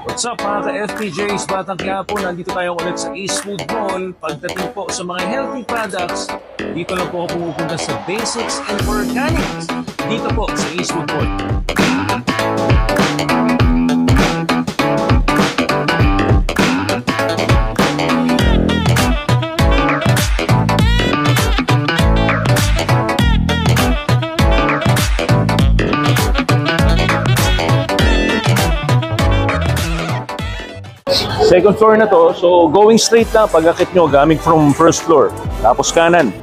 What's up mga ka-FPJs, Batang Quiapo, nandito tayo ulit sa Eastwood Mall. Pagdating po sa mga healthy products, dito lang po ako pumupunta sa Basics and Organics. Dito po sa Eastwood Mall. Second floor na to, so going straight lang pag-akit nyo, gaming from first floor, tapos kanan.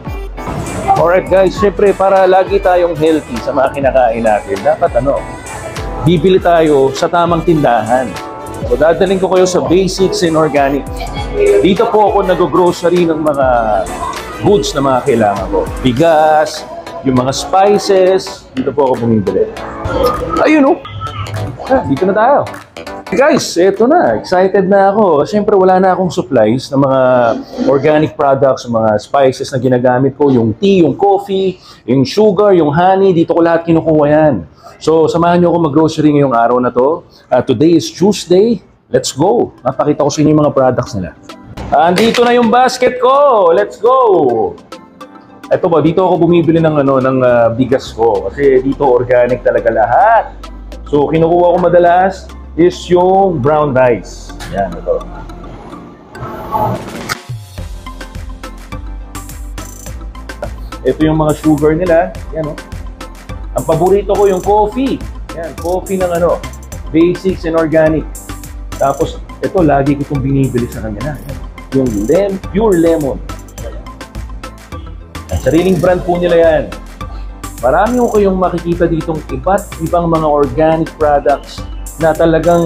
Alright guys, syempre para lagi tayong healthy sa mga kinakain natin, dapat bibili tayo sa tamang tindahan. So dadaling ko kayo sa Basics and Organic. Dito po ako nag-grocery ng mga goods na mga kailangan ko. Bigas, yung mga spices, dito po ako bumibili. Ayun dito na tayo. Guys, eto na. Excited na ako. Siyempre, wala na akong supplies ng mga organic products, mga spices na ginagamit ko. Yung tea, yung coffee, yung sugar, yung honey. Dito ko lahat kinukuha yan. So, samahan nyo ako mag-grocery ngayong araw na to. Today is Tuesday. Let's go. Napakita ko sa inyo yung mga products nila. Andito na yung basket ko. Let's go. Eto ba, dito ako bumibili ng bigas ko. Kasi dito organic talaga lahat. So, kinukuha ko madalas is yung brown rice. Yan, ito. Ito yung mga sugar nila. Yan, Ang paborito ko yung coffee. Yan, coffee ng Basics and Organic. Tapos, ito, lagi ko itong binibili sa kanya na. Yung pure lemon. Yan, sariling brand po nila yan. Marami ko kayong makikita ditong iba't ibang mga organic products na talagang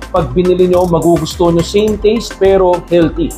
pag binili nyo, magugustuhan nyo, same taste pero healthy.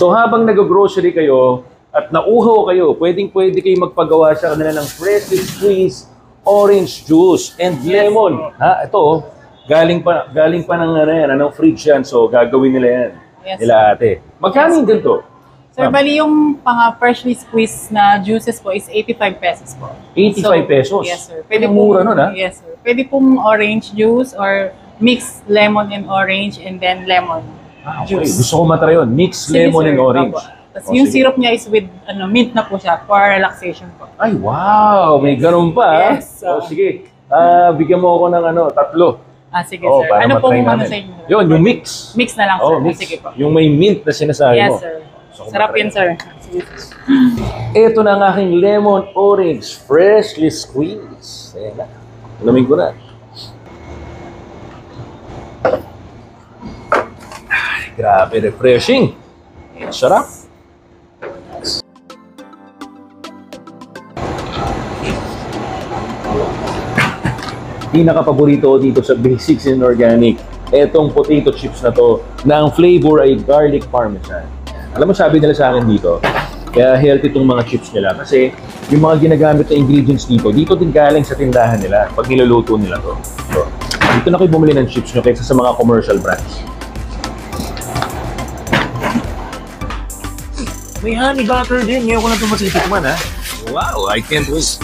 So habang nag-grocery kayo at nauhaw kayo, pwedeng-pwede kayo magpagawa sa kanila ng freshly squeezed orange juice and lemon. Ito, galing pa ng fridge yan. So gagawin nila yan. Yes, nila ate. Magkano yung ganito? Sir, bali yung freshly squeezed na juices po is 85 pesos po. 85 pesos? Yes, sir. Pwede mura nun, ha? Yes, sir. Pwede pong orange juice or mixed lemon and orange and then lemon. Okay. Gusto ko matry yun. Mixed lemon and orange. Tapos yung syrup niya is with mint na po siya for relaxation po. Ay, wow! May ganun pa. Yes. Sige. Bigyan mo ako ng tatlo. Sige, sir. Ano pong sa inyo? Yun, yung mix. Mix na lang, sir. Mix. Sige po. Yung may mint na sinasabi mo. Yes, sir. Sarap yun, sir. Sige. Ito na ang aking lemon orange freshly squeezed. Ayan na. Alamin ko na. Grabe, refreshing. Sarap. Pinaka-paborito dito sa Basics and Organic, etong potato chips na to, na ang flavor ay garlic parmesan. Alam mo, sabi nila sa akin dito, kaya healthy itong mga chips nila kasi yung mga ginagamit na ingredients dito din galing sa tindahan nila pag niluluto nila to. So, dito na kayo bumili ng chips nyo kaysa sa mga commercial brands. May honey butter din. Ngayon ko lang ito matitikman, ha? Wow, I can't wait.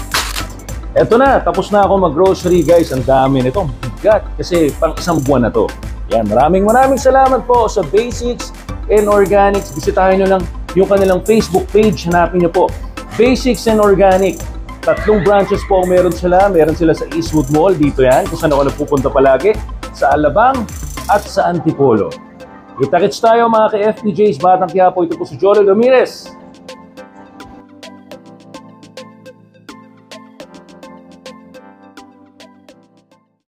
Eto na, tapos na ako mag-grocery, guys. Ang dami nito. Ang bigat. Kasi pang isang buwan na to. Yan, maraming salamat po sa Basics and Organics. Bisitahin nyo lang yung kanilang Facebook page. Hanapin nyo po. Basics and Organic. 3 branches po ang meron sila. Meron sila sa Eastwood Mall. Dito yan. Kung saan ako napupunta palagi. Sa Alabang at sa Antipolo. Kita-kits tayo mga ka-FPJs, Batang Quiapo. Ito po si Joel Ramirez.